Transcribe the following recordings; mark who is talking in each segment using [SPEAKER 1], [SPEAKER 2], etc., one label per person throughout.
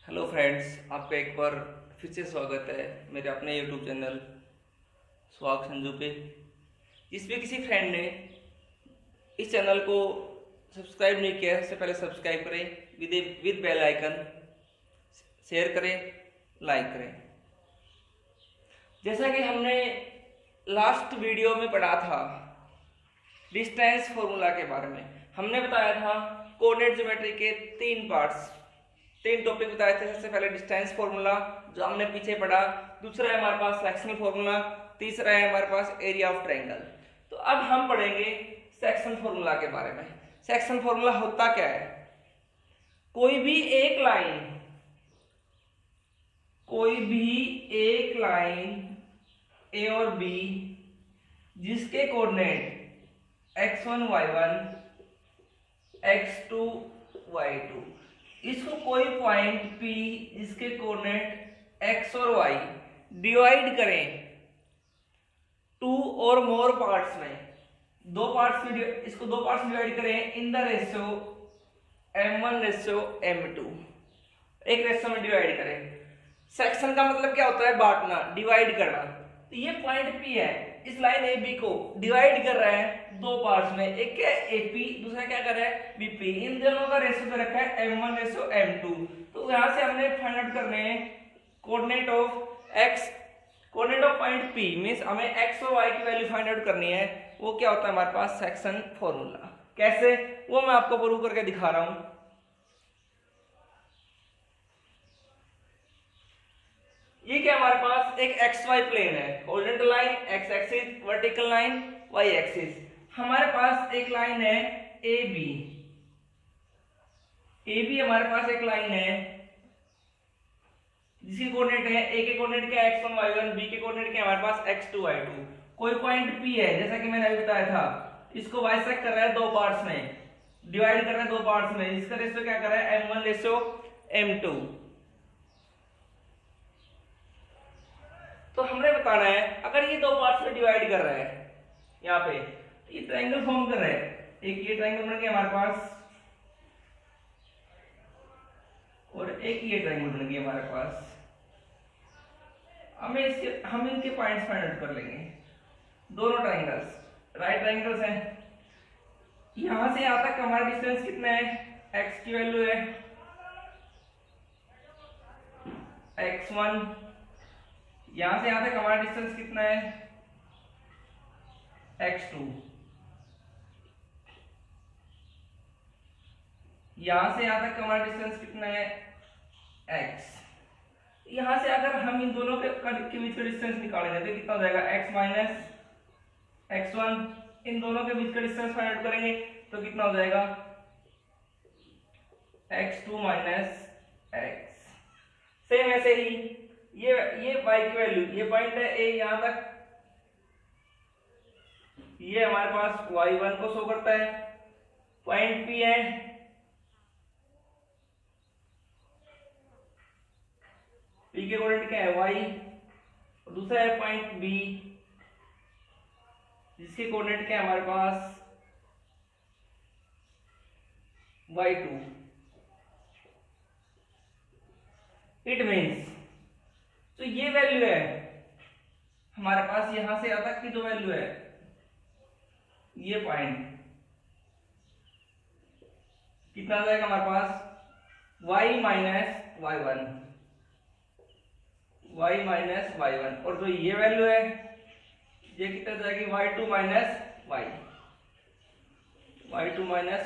[SPEAKER 1] Hello friends, आपका एक बार फिर से स्वागत है मेरे अपने यूट्यूब चैनल सुहाग संजू पे। जिसमें किसी फ्रेंड ने इस चैनल को सब्सक्राइब नहीं किया है, सबसे पहले सब्सक्राइब करें विद बेल आइकन, शेयर करें, लाइक करें। जैसा कि हमने लास्ट वीडियो में पढ़ा था डिस्टेंस फॉर्मूला के बारे में, हमने बताया था कोऑर्डिनेट ज्योमेट्री के तीन टॉपिक बताए थे। सबसे पहले डिस्टेंस फॉर्मूला जो हमने पीछे पढ़ा, दूसरा है हमारे पास सेक्शनल फॉर्मूला, तीसरा है हमारे पास एरिया ऑफ ट्रायंगल। तो अब हम पढ़ेंगे सेक्शन फॉर्मूला के बारे में। सेक्शन फॉर्मूला होता क्या है? कोई भी एक लाइन ए और बी जिसके coordinate x1 y1 x2 y2, इसको कोई पॉइंट P जिसके कोऑर्डिनेट x और y डिवाइड करें टू और मोर पार्ट्स में, इसको दो पार्ट्स में डिवाइड करें इन द रेशियो m1:m2, एक रेशियो में डिवाइड करें। सेक्शन का मतलब क्या होता है? बांटना, डिवाइड करना। तो ये पॉइंट P है, इस लाइन AB को डिवाइड कर रहा है दो पार्ट्स में, एक क्या है AP, दूसरा क्या कर रहा है BP। इन दोनों का रेशियो पे रखा है m1:m2। तो यहां से हमने फाइंड आउट करने हैं coordinate of point P, means हमें x और y की वैल्यू फाइंड आउट करनी है। वो क्या होता है हमारे पास? Section formula. कैसे? वो मैं आपको प्रूव करके दिखा रहा हूं। ये क्या हमारे पास एक XY प्लेन है, horizontal line x axis, vertical line y axis. हमारे पास एक लाइन है AB हमारे पास एक लाइन है जिसकी कोऑर्डिनेट है, A के कोऑर्डिनेट क्या है x1 y1, B के कोऑर्डिनेट क्या है हमारे पास x2 y2। कोई पॉइंट P है, जैसा कि मैंने अभी बताया था, इसको बाइसेक्ट कर रहा है दो पार्ट्स में, डिवाइड कर रहा है दो पार्ट्स में, इसका रेशियो क्या कर रहा है m1:m2। तो हमने बताना है अगर ये दो पार्ट्स में डिवाइड कर रहा है यहाँ पे, तो ये ट्रायंगल फॉर्म कर रहा है। एक ये ट्रायंगल बन गया हमारे पास और एक ये ट्रायंगल बन गया हमारे पास। हम इनके पॉइंट्स फाइंड आउट कर लेंगे। दोनों ट्रायंगल्स राइट ट्रायंगल्स हैं। यहां से यहां तक हमारा डिस्टेंस कितना है? x की वैल्यू है x1। यहां से यहां तक हमारा डिस्टेंस कितना है? x2। यहां से यहां तक हमारा डिस्टेंस कितना है? x। यहां से अगर हम इन दोनों के बीच का डिस्टेंस निकालेंगे तो कितना हो जाएगा? x minus x1। इन दोनों के बीच का डिस्टेंस फाइंड आउट करेंगे तो कितना हो जाएगा? x2 minus x। सेम ऐसे ही ये y की वैल्यू, ये पॉइंट है a, यहां तक ये हमारे पास y1 को शो करता है। पॉइंट P है, P के कोऑर्डिनेट क्या है? y। और दूसरा है पॉइंट B जिसके कोऑर्डिनेट क्या है हमारे पास? y2। इट मीन्स तो ये वैल्यू है हमारे पास, यहां से यहां तक की जो वैल्यू है, ये पॉइंट कितना आ जाएगा हमारे पास? y minus y1। और जो ये वैल्यू है ये कितना जाएगी? y2 minus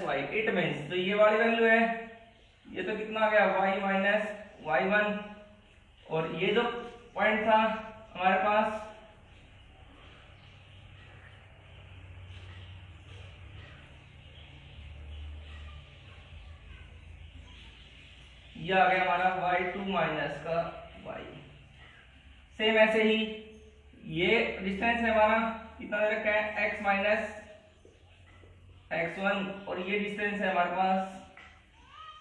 [SPEAKER 1] y। It means तो ये वाली वैल्यू है, ये तो कितना आ गया? y minus y1। और ये जो पॉइंट था हमारे पास, ये आ गया हमारा y2 माइनस का y। सेम ऐसे ही ये डिस्टेंस है हमारा कितना दे रखा है? x minus x1। और ये डिस्टेंस है हमारे पास,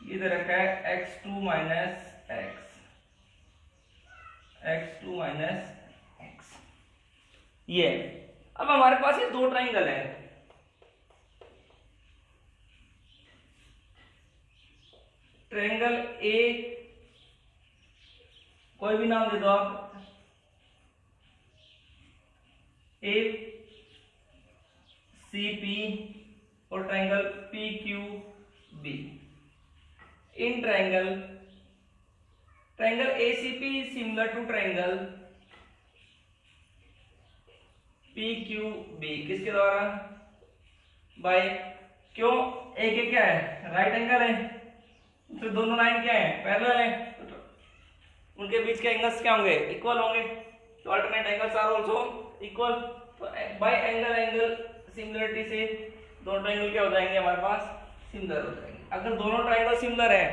[SPEAKER 1] ये दे रखा है x2 माइनस x। ये अब हमारे पास ये दो ट्रायंगल है, ट्रायंगल ए कोई भी नाम दे दो आप, ए सी पी और triangle P Q B. In triangle A C P is similar to triangle P Q B. किसके द्वारा? बाय, क्यों? एक क्या है? राइट एंगल है, तो दोनों लाइन क्या है? पैरेलल है, उनके बीच के एंगल्स क्या होंगे? इक्वल होंगे। तो alternate angles are also equal. तो बाय एंगल सिमिलरिटी से दोनों ट्रायंगल क्या हो जाएंगे हमारे पास? सिमिलर हो जाएंगे। अगर दोनों ट्रायंगल सिमिलर है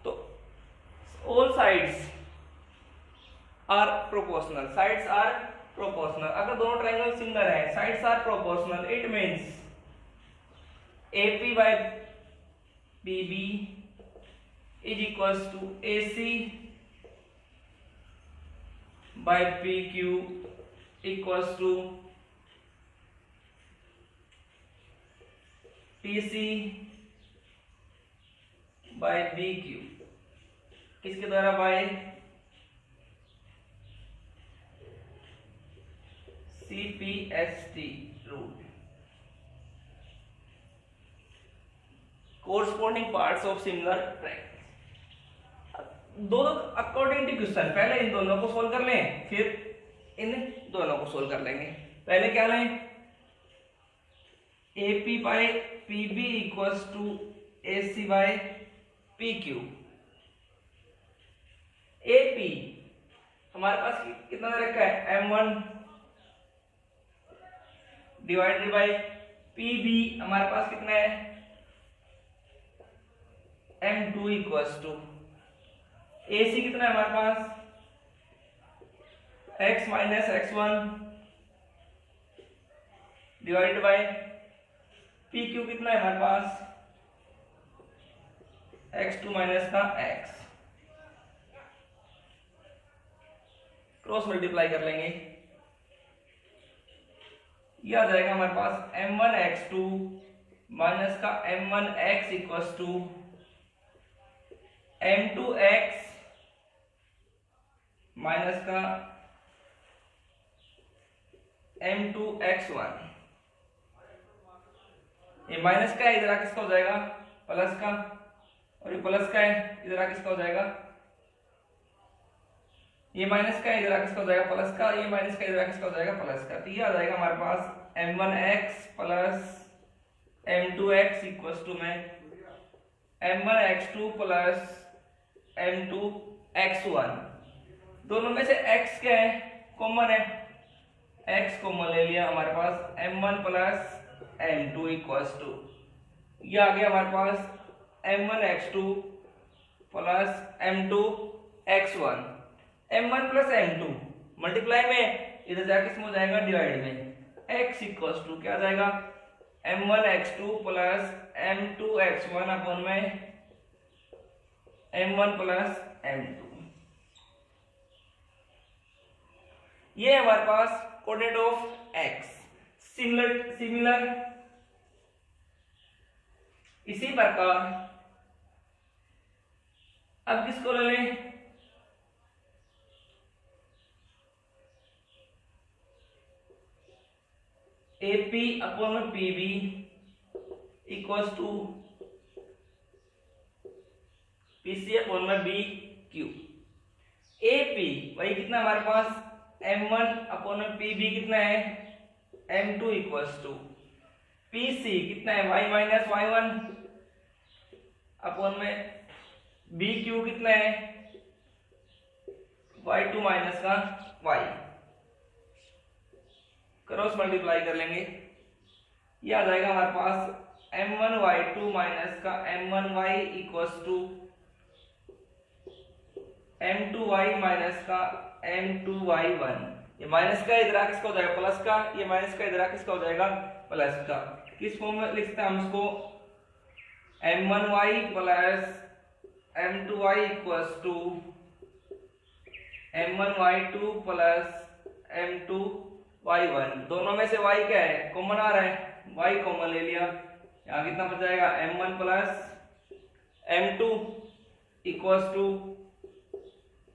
[SPEAKER 1] तो all sides are proportional, sides are proportional. अगर दोनों ट्रायंगल सिमिलर है, sides are proportional, it means AP by BB is equals to AC by PQ equals to PC by BQ। किसके द्वारा? By CPST rule. Corresponding parts of similar triangle. दोनों according to question, पहले इन दोनों को solve कर लें, फिर इन दोनों को सोल्व कर लेंगे। पहले क्या लें? AP by PB equals to AC by PQ। AP हमारे पास कितना दे रखा है? M1 डिवाइडेड बाय PB हमारे पास कितना है? M2 इक्वल्स टू AC कितना है हमारे पास? x minus x1 divided by PQ कितना है हमारे पास? x2 माइनस का x। क्रॉस मल्टीप्लाई कर लेंगे, ये आ जाएगा हमारे पास M1 x2 माइनस का M1 x equals to M2 x minus का M2 x1। ये माइनस का है, इधर आके किसका हो जाएगा? प्लस का। और ये प्लस का है, इधर आके किसका हो जाएगा? ये माइनस का है, इधर आके किसका हो जाएगा? प्लस का। ये माइनस का, इधर आके किसका हो जाएगा? प्लस का। तो ये आ जाएगा हमारे पास M1 x plus M2 x equals to में M1 x2 plus M2 x1। दोनों में से x क्या है? कॉमन है, x कॉमन ले लिया हमारे पास M1 plus M2 equals to, ये आ गया हमारे पास M1 x2 plus M2 x1। M1 plus M2 multiply में, इधर जाके इसमें हो जाएगा डिवाइड में। x इक्वल्स टू क्या आ जाएगा? M1 x2 plus M2 x1 upon में M1 प्लस M2। ये हमारे पास कोऑर्डिनेट ऑफ x सिमिलर। इसी प्रकार अब किसको ले लें? AP अपॉन में PB equals to PC upon में BQ। AP वही कितना हमारे पास? M1 अपॉन में PB कितना है? M2 इक्वल्स टू PC कितना है? Y माइनस Y1 अपॉन में BQ कितना है? Y2 माइनस का Y। क्रॉस मल्टीप्लाई कर लेंगे, ये आ जाएगा हमारे पास M1 Y2 माइनस का M1 Y equals to M2 Y minus का M2 Y1। ये माइनस का इधर आके किसका हो जाएगा? प्लस का। ये माइनस का इधर आके किसका हो जाएगा? प्लस का। किस फॉर्म में लिख सकते हैं हम इसको? M1 Y plus M2 Y equals to M1 Y2 plus M2 Y1। दोनों में से Y क्या है? कॉमन आ रहा है, Y कॉमन ले लिया। यहाँ कितना बच जाएगा? M1 plus M2 equals to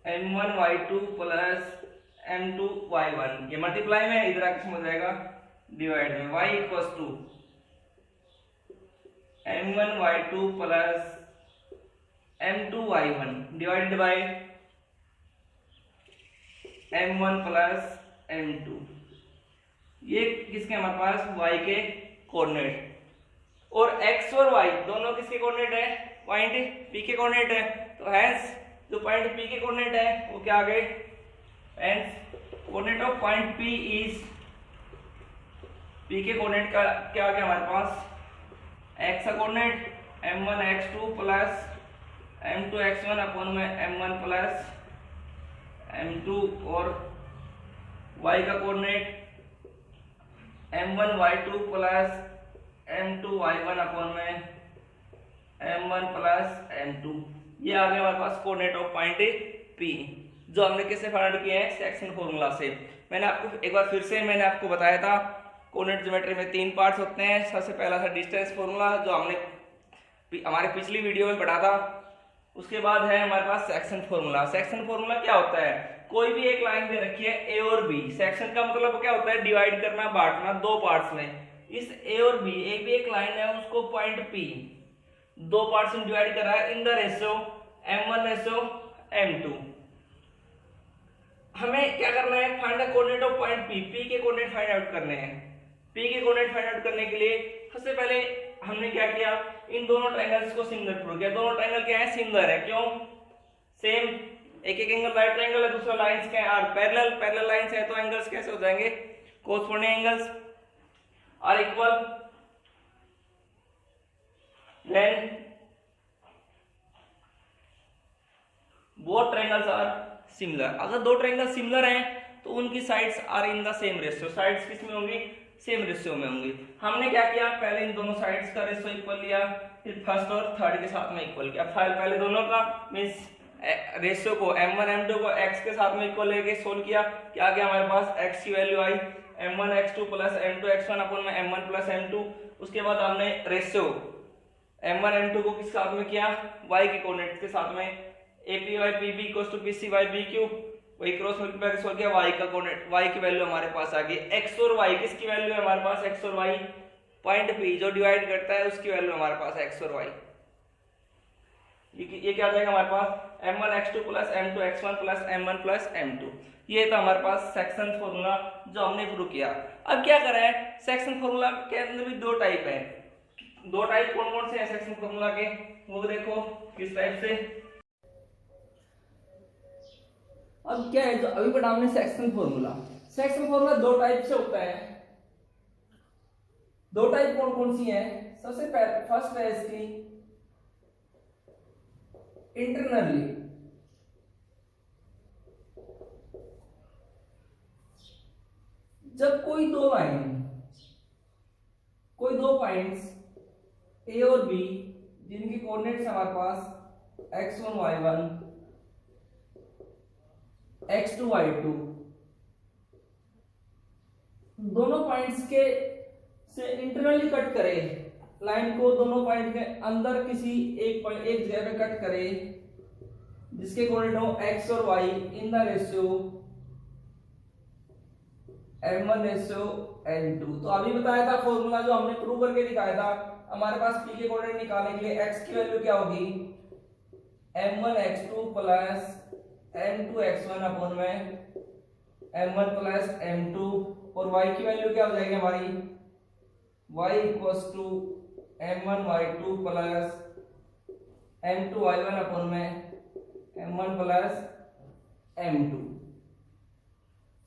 [SPEAKER 1] m1y2 plus m2y1, ये मल्टीप्लाई में इधर आके समझ जाएगा डिवाइड में y equals to m1y2 plus m2y1 divided by m1 plus m2। ये किसके हमारे पास y के कोऑर्डिनेट, और x और y दोनों किसके कोऑर्डिनेट है, पॉइंट p के कोऑर्डिनेट है। तो हेंस जो पॉइंट p के कोऑर्डिनेट है वो क्या आ गए, hence coordinate of point p is, p के कोऑर्डिनेट का क्या आ गया हमारे पास, x का coordinate m1 x2 plus m2 x1 upon में m1 प्लस m2, और y का coordinate m1 y2 plus m2 y1 upon में m1 प्लस m2। ये आ गया हमारे पास कोऑर्डिनेट ऑफ पॉइंट P, जो हमने किससे फाइंड आउट किया है, सेक्शन फॉर्मूला से। मैंने आपको एक बार फिर से मैंने आपको बताया था कोऑर्डिनेट ज्योमेट्री में 3 पार्ट्स होते हैं। सबसे पहला था डिस्टेंस फॉर्मूला, जो हमने हमारे पिछली वीडियो में पढ़ा था। उसके बाद है हमारे पास सेक्शन फॉर्मूला। सेक्शन फॉर्मूला क्या होता है, कोई भी एक लाइन दे रखी है ए और बी, सेक्शन का मतलब क्या होता है, डिवाइड करना, बांटना दो पार्ट्स में। इस ए और बी, एक भी एक लाइन है, उसको पॉइंट पी दो पार्ट्स में डिवाइड कर रहा है in the ratio m1 ratio m2। हमें क्या करना है, find the coordinate of point P, P के कोऑर्डिनेट फाइंड आउट करने हैं। पी के कोऑर्डिनेट फाइंड आउट करने के लिए सबसे पहले हमने क्या किया, इन दोनों ट्रायंगल्स को सिमिलर प्रूव किया। दोनों ट्रायंगल क्या है, सिमिलर है। क्यों, सेम, एक एक एंगल राइट ट्रायंगल है, दूसरा लाइंस क्या है, आर पैरेलल, पैरेलल लाइंस है, तो एंगल्स कैसे हो जाएंगे, corresponding angles are equal. Then both triangles are similar. अगर दो ट्रायंगल सिमिलर हैं तो उनकी sides are in the same ratio, sides किस में होंगी, सेम रेशियो में होंगी। हमने क्या किया, पहले इन दोनों साइड्स का रेशियो इक्वल लिया, फिर फर्स्ट और थर्ड के साथ में इक्वल किया। पहले दोनों का मींस रेशियो को m1 m2 को x के साथ में इक्वल लेके सोल्व किया। क्या गया हमारे पास, x की वैल्यू आई m1 x2 plus m2 x1 upon में m1 प्लस m2। उसके बाद हमने रेशियो m1 m2 को किस साथ में किया, y के कोऑर्डिनेट के साथ में, apy pb equals to pc by bq, वही क्रॉस मल्टीप्लाई करके सोल्व किया। y का कोऑर्डिनेट, y की वैल्यू हमारे पास आ गई, x और y किसकी वैल्यू है हमारे पास, x और y, पॉइंट p जो डिवाइड करता है उसकी वैल्यू हमारे पास x और y। ये क्या आ जाएगा हमारे पास, m1 x2 plus m2 x1 plus m1 plus m2। ये था हमारे पास सेक्शन फॉर्मूला जो हमने प्रूव किया। अब क्या करें है, सेक्शन फॉर्मूला के अंदर भी दो टाइप है। दो टाइप कौन कौन से हैं सेक्शन फॉर्मूला के, वो देखो किस टाइप से। अब क्या है, जो अभी पढ़ा हमने सेक्शन फॉर्मूला, सेक्शन फॉर्मूला दो टाइप से होता है। दो टाइप कौन कौन सी है, सबसे पहले फर्स्ट है इसकी इंटरनली, जब कोई दो लाइन, कोई दो पॉइंट्स ए और बी जिनकी कोऑर्डिनेट्स हमारे पास x1 y1 x2 y2, दोनों पॉइंट्स के से इंटरनली कट करे लाइन को, दोनों पॉइंट के अंदर किसी एक पॉइंट एक जगह पे कट करे जिसके कोऑर्डिनेट हो x और y in the ratio m1 ratio m2। तो अभी बताया था फॉर्मूला जो हमने प्रूव करके दिखाया था, हमारे पास p के कोऑर्डिनेट निकालने के लिए x की वैल्यू क्या होगी, m1 x2 plus m2 x1 upon में m1 प्लस m2, और y की वैल्यू क्या हो जाएगी हमारी, y equals to m1 y2 plus m2 y1 upon में m1 प्लस m2।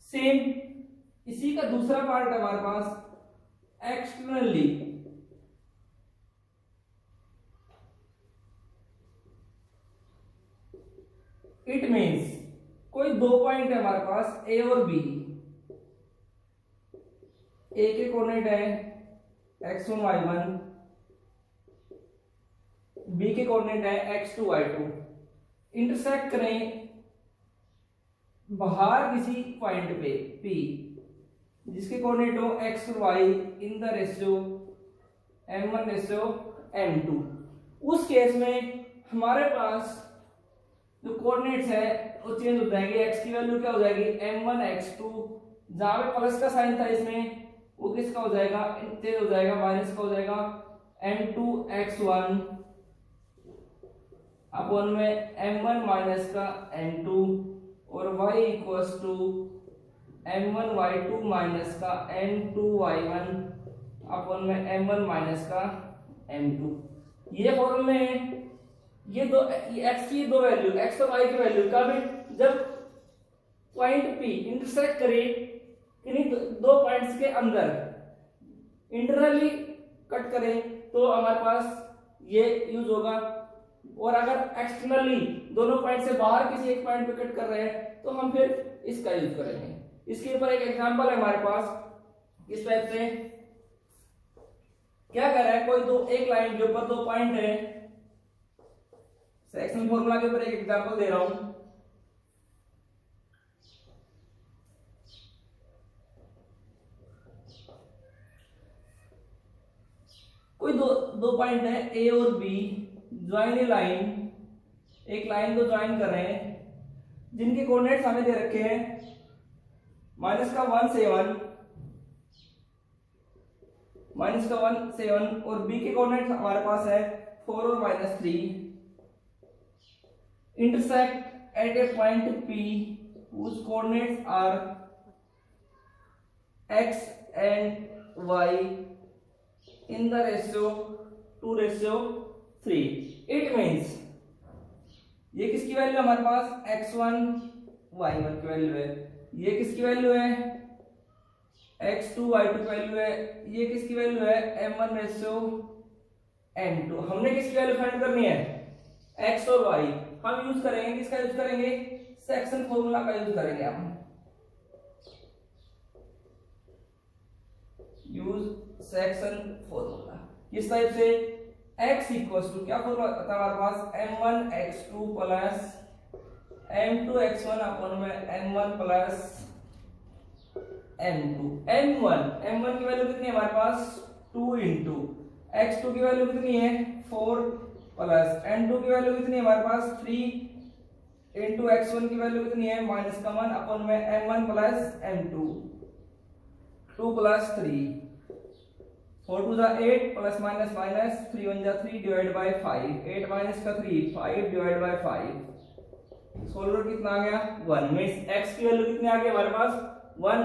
[SPEAKER 1] सेम इसी का दूसरा पार्ट है हमारे पास एक्सटर्नली, इट मीन्स कोई दो पॉइंट है हमारे पास ए और बी, ए के कोऑर्डिनेट है x1 y1, बी के कोऑर्डिनेट है x2 y2, इंटरसेक्ट करें बाहर किसी पॉइंट पे P जिसके कोऑर्डिनेट हो x और y in the ratio m1 ratio m2। उस केस में हमारे पास जो कोऑर्डिनेट्स है वो चेंज हो जाएंगे। x की वैल्यू क्या हो जाएगी m1 x2, जहां पे प्लस का साइन था इसमें वो किसका हो जाएगा चेंज हो जाएगा, माइनस का हो जाएगा m2 x1 अपॉन में m1 माइनस का m2 और y equals to m1 y2 minus का m2 y1 अपॉन में m1 माइनस का m2। ये फॉर्मूले हैं। ये दो x की दो वैल्यू x और y की वैल्यू कब जब पॉइंट P इंटरसेक्ट करे किन्हीं दो पॉइंट्स के अंदर इंटरनली कट करे तो हमारे पास ये यूज होगा, और अगर एक्सटर्नली दोनों पॉइंट से बाहर किसी एक पॉइंट पे कट कर रहे हैं तो हम फिर इसका यूज करेंगे। इसके ऊपर एक एग्जांपल है हमारे पास इस टाइप से। क्या कर रहा है कोई दो एक लाइन के ऊपर दो पॉइंट है, सेक्शन फॉर्मूला के ऊपर एक एग्जांपल दे रहा हूं। कोई दो पॉइंट है ए और बी, ज्वाइन ए लाइन, एक लाइन को ज्वाइन कर रहे हैं जिनके कोऑर्डिनेट्स हमें दे रखे हैं माइनस का 1 7 माइनस का 1 7 और बी के कोऑर्डिनेट्स हमारे पास है 4 और -3। Intersect at A point P whose coordinates are x and y in the ratio 2:3। It means ये किसकी वैल्यू हमारे पास x1 y1 की वैल्यू है, ये किसकी वैल्यू है x2 y2 की वैल्यू है, ये किसकी वैल्यू है m1:m2। हमने किसकी वैल्यू फाइंड करनी है x और y। हम यूज करेंगे किसका यूज करेंगे सेक्शन फॉर्मूला का यूज करेंगे। हम यूज सेक्शन फॉर्मूला किस टाइप से x इक्वल्स टू क्या फॉर्मूला था हमारे पास m1 x2 plus m2 x1 upon में m1 प्लस m2। m1 की वैल्यू कितनी है हमारे पास 2 इंटू x2 की वैल्यू कितनी है 4 प्लस m2 की वैल्यू कितनी है हमारे पास 3 इंटू x1 की वैल्यू कितनी है -1 अपॉन में m1 plus m2 2 plus 3 4 2 8 plus minus minus 3 1 3 divide by 5 8 minus का 3 5 डिवाइड बाय 5। सोल्वर कितना आ गया 1। मींस x की वैल्यू कितनी आ गई हमारे पास 1।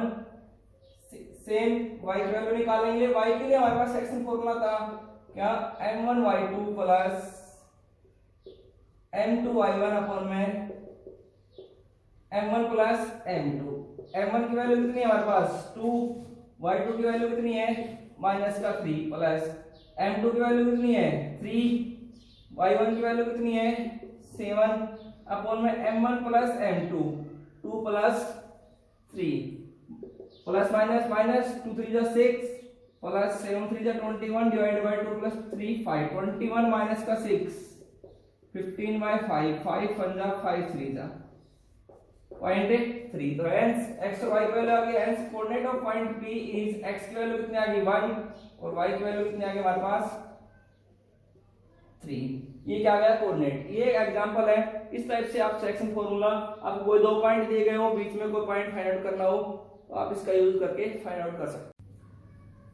[SPEAKER 1] सेम y की वैल्यू निकालेंगे। y के लिए हमारे पास सेक्शन फॉर्मूला था क्या m1 y2 plus m2 y1 upon में m1 प्लस m2। m1 की वैल्यू कितनी है हमारे पास 2, y2 की वैल्यू कितनी है माइनस का 3 प्लस m2 की वैल्यू कितनी है 3, y1 की वैल्यू कितनी है 7 अपॉन में m1 plus m2 2 plus 3 plus minus minus 2 3 6 plus 7 3 21 divide by 2 plus 3 5 21 minus का 6 15 बाय 5 5 5 5 3 पॉइंट 3। तो hence x और y की वैल्यू आ गई। hence coordinate of point P is x की वैल्यू कितनी आ गई 1 और y की वैल्यू कितनी आ गई हमारे पास 3। ये क्या आ गया कोऑर्डिनेट। ये एग्जांपल है। इस टाइप से आप सेक्शन फॉर्मूला आपको कोई दो पॉइंट दिए गए हो बीच में कोई पॉइंट फाइंड आउट करना हो तो आप इसका यूज करके फाइंड आउट कर सकते हैं।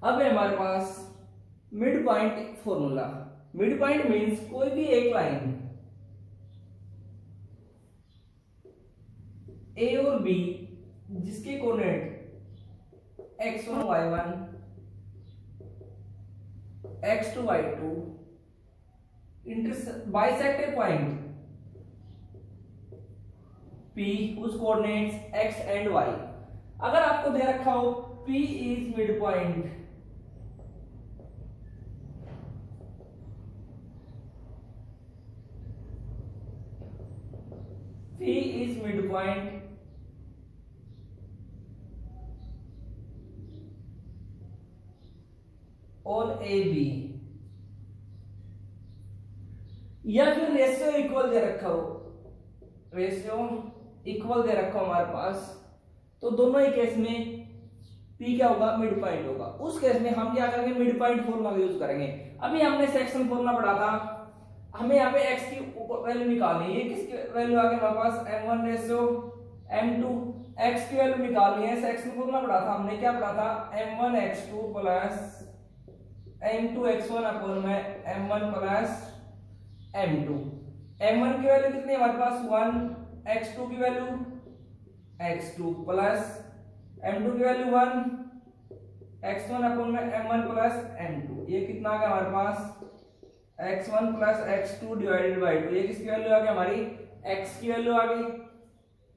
[SPEAKER 1] अब है हमारे पास mid point formula. Mid point means कोई भी एक लाइन A और B जिसके coordinate x1 y1 x2 y2 bisect a point P whose coordinates x and y। अगर आपको दे रखा हो P is mid point, P is midpoint on AB, या फिर रेशियो इक्वल दे रखा हो, रेशियो इक्वल दे रखा हो हमारे पास, तो दोनों ही केस में P क्या होगा मिड पॉइंट होगा। उस केस में हम क्या करेंगे मिड पॉइंट फॉर्मूला यूज करेंगे। अभी हमने सेक्शन फॉर्मूला पढ़ा था, हमें यहाँ पे x की वैल्यू निकालनी है। ये किसकी वैल्यू आ गई हमारे पास m1 रेशियो m2। x की वैल्यू निकालनी है। x का फॉर्मूला पढ़ा था हमने, क्या पढ़ा था, m1 x2 plus m2 x1 upon में m1 प्लस m2। m1 की वैल्यू कितनी है हमारे पास 1, x2 की वैल्यू x2 प्लस m2 की वैल्यू 1, x1 अपॉन में m1 प्लस m2। ये कितना आ गया हमारे पास x1 plus x2 divided by 2। ये किसकी वैल्यू आ गई हमारी x की वैल्यू आ गई।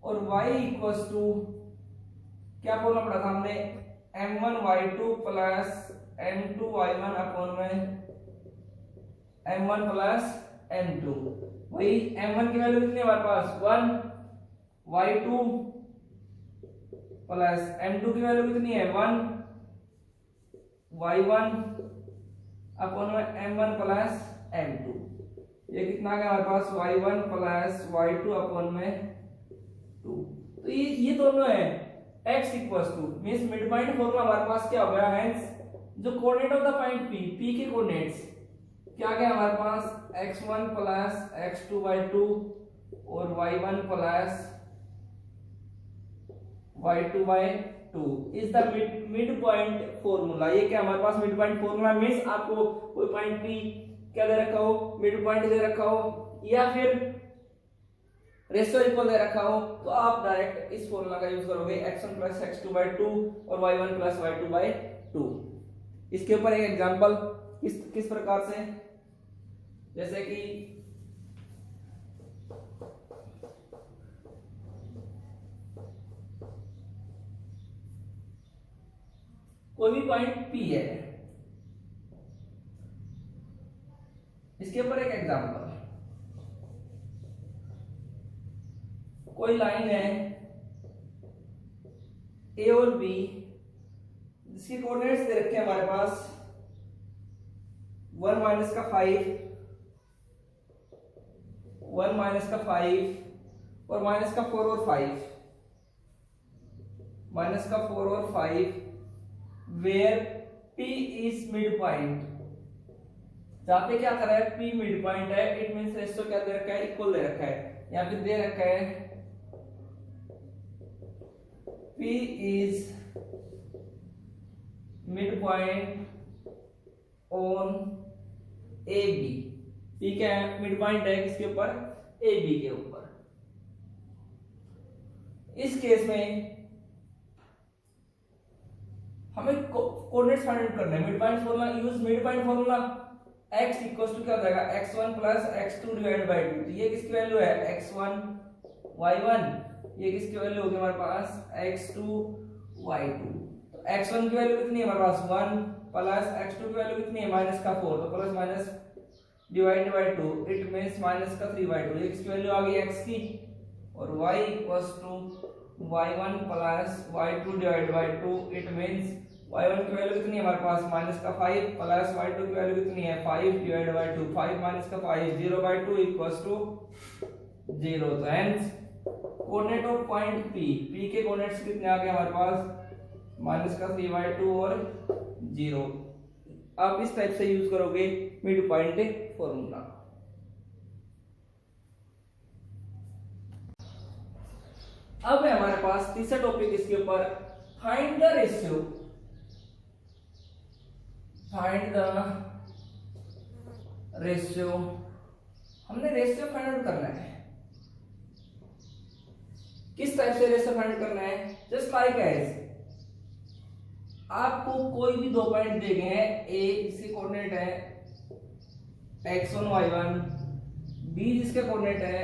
[SPEAKER 1] और y इक्वल्स टू क्या फॉर्मूला पढ़ा था हमने, m1 y2 plus m2 y1 upon में m1 प्लस m2। वही m1 की वैल्यू कितनी है हमारे पास 1, y2 प्लस m2 की वैल्यू कितनी है 1, y1 अपॉन में m1 प्लस m2। ये कितना आ गया हमारे पास y1 प्लस y2 अपॉन में 2। तो ये दोनों है x equals to means mid point formula हमारे पास क्या हो गया, हेंस जो coordinate of the point p के कोऑर्डिनेट्स क्या आ गया हमारे पास x1 प्लस x2 बाई 2 और y1 plus y2 by 2 is the mid point formula. ये क्या हमारे पास मिड पॉइंट फॉर्मूला मींस आपको कोई पॉइंट p क्या दे रखा हो, मिड पॉइंट दे रखा हो या फिर रेशियो इक्वल दे रखा हो, तो आप डायरेक्ट इस फॉर्मूला का यूज करोगे x1 प्लस x2 बाई 2 और y1 प्लस y2 बाई 2। इसके ऊपर एक एग्जांपल किस प्रकार से, जैसे कि कोई भी पॉइंट P है, इसके ऊपर एक एग्जांपल, कोई लाइन है A और B जिसके कोऑर्डिनेट्स दे रखे हैं हमारे पास 1 माइनस का 5, 1 माइनस का 5 और माइनस का 4 और 5, माइनस का 4 और 5 where P is midpoint. जहां पे क्या कर रहा है P मिड पॉइंट है, इट मींस रेशियो क्या दे रखा है, इक्वल दे रखा है। यहां पे दे रखा है P is mid point on AB। P क्या है, मिड पॉइंट है किसके ऊपर, AB के ऊपर। इस केस में हमें कोऑर्डिनेट्स फाइंड आउट करना है। Mid point formula use mid point formula x equals to क्या हो जाएगा x1 plus x2 divided by 2। तो ये किसकी वैल्यू है x1 y1, ये किसकी वैल्यू होगी हमारे पास x2 y2। तो x1 की वैल्यू कितनी है हमारे पास 1 प्लस x2 की वैल्यू कितनी है माइनस का 4, तो plus minus divided by 2 it means minus का 3 बाय 2। ये किसकी वैल्यू आ गई x की। और y equals to y1 plus y2 divided by 2 it means y1 की वैल्यू कितनी है हमारे पास माइनस का 5 प्लस y2 की वैल्यू कितनी है 5 डिवाइडेड बाय 2, 5 माइनस का 5 0 बाय 2 इक्वल्स टू 0। तो hence coordinate of point P के कोऑर्डिनेट्स कितने आ गए हमारे पास माइनस का 3 बाय 2 और 0। आप इस टाइप से यूज करोगे मिड पॉइंट फॉर्मूला। अब है हमारे पास तीसरा टॉपिक इसके ऊपर, find the ratio. Find the ratio, हमने रेशियो फाइंड आउट करना है। किस टाइप से रेशियो फाइंड करना है, जस्ट लाइक एज आपको कोई भी दो पॉइंट दिए गए हैं, ए जिसके कोऑर्डिनेट है x1 y1, बी जिसके कोऑर्डिनेट है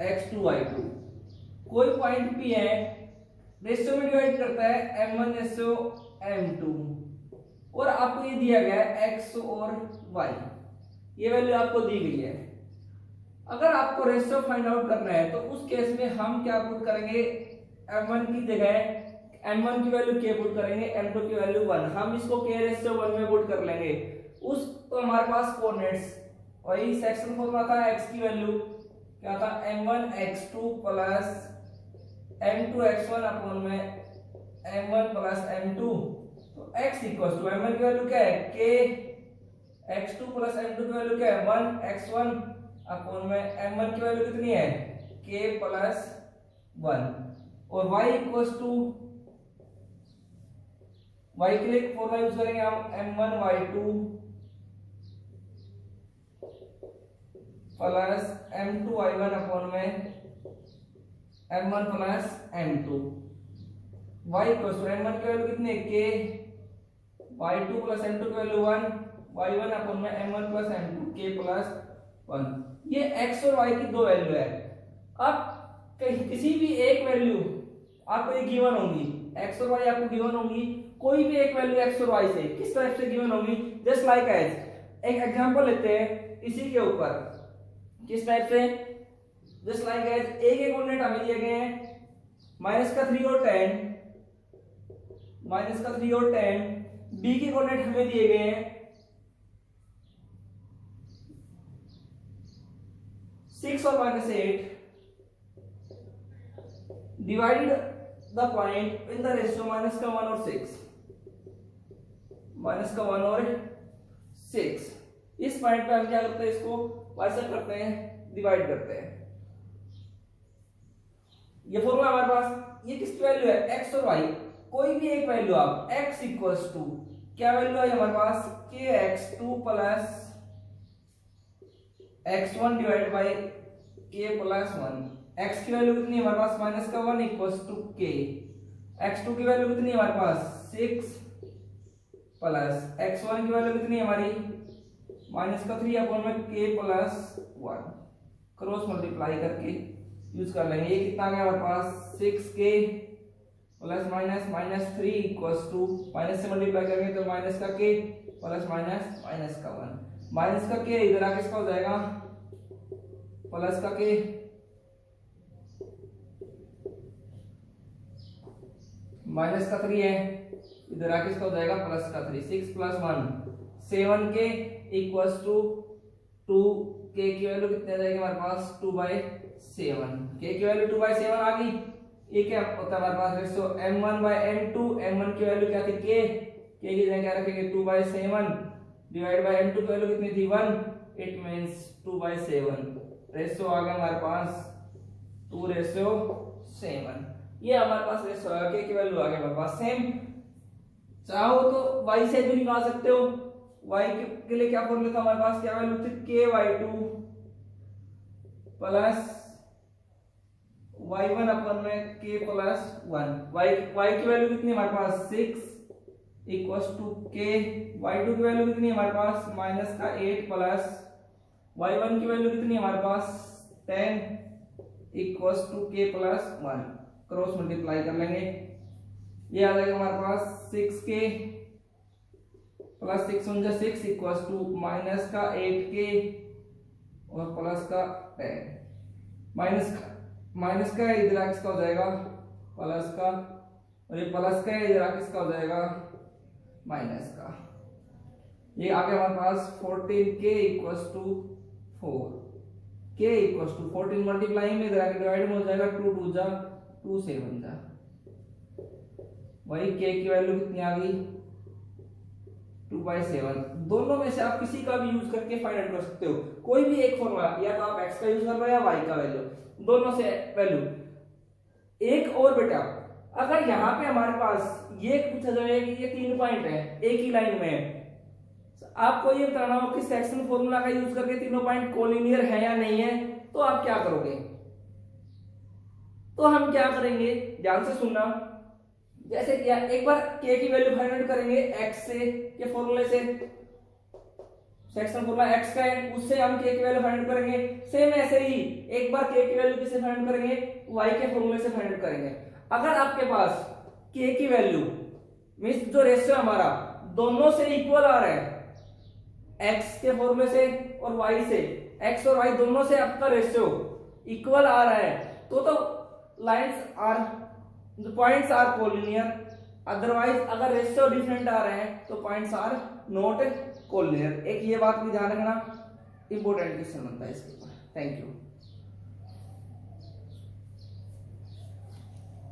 [SPEAKER 1] x2 y2। कोई पॉइंट P है, रेशियो में डिवाइड करता है m1 रेशियो m2 और आपको ये दिया गया है x और y, ये वैल्यू आपको दी गई है। अगर आपको रेशियो फाइंड आउट करना है तो उस केस में हम क्या पुट करेंगे, m1 की जगह m1 की वैल्यू k पुट करेंगे, m2 की वैल्यू 1, हम इसको k रेशियो 1 में पुट कर लेंगे। उस तो हमारे पास कोऑर्डिनेट्स वही सेक्शन फॉर्मूला था, x की वैल्यू क्या था m1 x2 plus m2 x1 upon में m1 प्लस m2। तो x इक्वल्स टू m1 की वैल्यू क्या है k x2 प्लस m2 की वैल्यू क्या है 1, x1 अपॉन में m1 की वैल्यू कितनी है k प्लस 1, और y इक्वल्स टू y के लिए फॉर्मूला यूज करेंगे हम m1 y2 plus m2 y1 upon में m1 plus m2, y equals to m1 की वैल्यू कितनी है k, y2 प्लस m2 की वैल्यू 1, y1 अपॉन में m1 plus m2 k plus 1। ये x और y की दो वैल्यू है। अब किसी भी एक वैल्यू आपको ये गिवन होंगी, x और y आपको गिवन होंगी, कोई भी एक वैल्यू x और y से किस टाइप से गिवन होंगी, जस्ट लाइक एज एक एग्जांपल लेते हैं इसी के ऊपर, किस टाइप से, जस्ट लाइक एज a के कोऑर्डिनेट हमें दिए गए हैं -3 और 10, -3 और 10, b के कोऑर्डिनेट हमें दिए गए हैं 6 और -8, divide the point in the ratio -1 और 6, -1 और 6। इस पॉइंट पे हम क्या करते हैं, इसको बाइसेक्ट करते हैं, डिवाइड करते हैं। ये फॉर्मूला हमारे पास, ये किसकी वैल्यू है x और y, कोई भी एक वैल्यू आप x इक्वल्स टू क्या वैल्यू है हमारे पास kx2 plus x1 divide by k plus 1, x की वैल्यू कितनी है हमारे पास -1 इक्वल्स टू k, x2 की वैल्यू कितनी है हमारे पास 6 प्लस x1 की वैल्यू कितनी है हमारी -3 अपॉन में k प्लस 1, क्रॉस मल्टीप्लाई करके यूज कर लेंगे। ये कितना आ गया हमारे पास 6k plus -3 equals to, minus से मल्टीप्लाई करेंगे तो माइनस का k प्लस माइनस का 1, माइनस का k इधर आके इसका हो जाएगा प्लस का k, माइनस का 3 है इधर आके इसका हो जाएगा प्लस का 3, 6 plus 1 7k equals to 2k की वैल्यू कितनी आ जाएगी हमारे पास 2/7, k की वैल्यू 2/7 आ गई। ये क्या होता है हमारे पास रेशियो m1/m2, m1 की वैल्यू क्या थी k की जगह क्या रखेंगे 2/7 डिवाइड बाय m2 की वैल्यू कितनी थी 1, इट मींस 2/7, रेशियो आ गया हमारे पास 2:7। ये हमारे पास रेशियो आ गया, k की वैल्यू आ गई हमारे पास सेम। चाहो तो y से भी निकाल सकते हो, y के लिए क्या फॉर्मूला था हमारे पास, क्या वैल्यू थी ky2 प्लस y1 अपन में k प्लस 1, y की वैल्यू कितनी हमारे पास 6 इक्वल्स टू k, y2 की वैल्यू कितनी हमारे पास -8 प्लस y1 की वैल्यू कितनी हमारे पास 10 equals to k plus 1, cross multiply कर लेंगे। ये आ जाएगा हमारे पास 6k plus 6 equals to minus का 8k और प्लस का 10, माइनस का इधर आके इसका हो जाएगा प्लस का, और ये प्लस का इधर आके इसका हो जाएगा माइनस का। ये आ गया हमारे पास 14k equals to 4, k equals to 14 multiply में इधर आके डिवाइड में हो जाएगा 2 2 जा 2 7 जा, वही k की वैल्यू कितनी आ गई 2/7। दोनों में से आप किसी का भी यूज करके फाइंड आउट कर सकते हो, कोई भी एक फॉर्मूला, या तो आप x का यूज कर रहे हो या y का वैल्यू, दोनों से वैल्यू। एक और बेटा, अगर यहाँ पे हमारे पास ये पूछा जाए कि ये 3 पॉइंट है एक ही लाइन में, आपको ये बताना हो कि सेक्शन फॉर्मूला का यूज करके तीनों पॉइंट कोलिनियर है या नहीं है, तो आप क्या करोगे। तो हम क्या करेंगे, ध्यान से सुनना। जैसे क्या, एक बार k की वैल्यू फाइंड आउट करेंगे x से, के फॉर्मूले से, सेक्शन फॉर्मूला x का है, उससे हम k की वैल्यू फाइंड आउट करेंगे। सेम ऐसे ही एक बार k की वैल्यू किससे फाइंड आउट करेंगे, y के फॉर्मूले से फाइंड आउट करेंगे। अगर आपके पास k की वैल्यू मींस जो रेशियो हमारा दोनों से इक्वल आ रहा है, x के फॉर्मूले से और y से, x और y दोनों से आपका रेशियो इक्वल आ रहा है, तो lines are, the points are collinear, otherwise अगर रेशियो डिफरेंट आ रहे हैं तो पॉइंट्स आर नॉट कोलिनियर। एक ये बात भी ध्यान रखना, इंपॉर्टेंट क्वेश्चन बनता है इसके ऊपर। Thank you.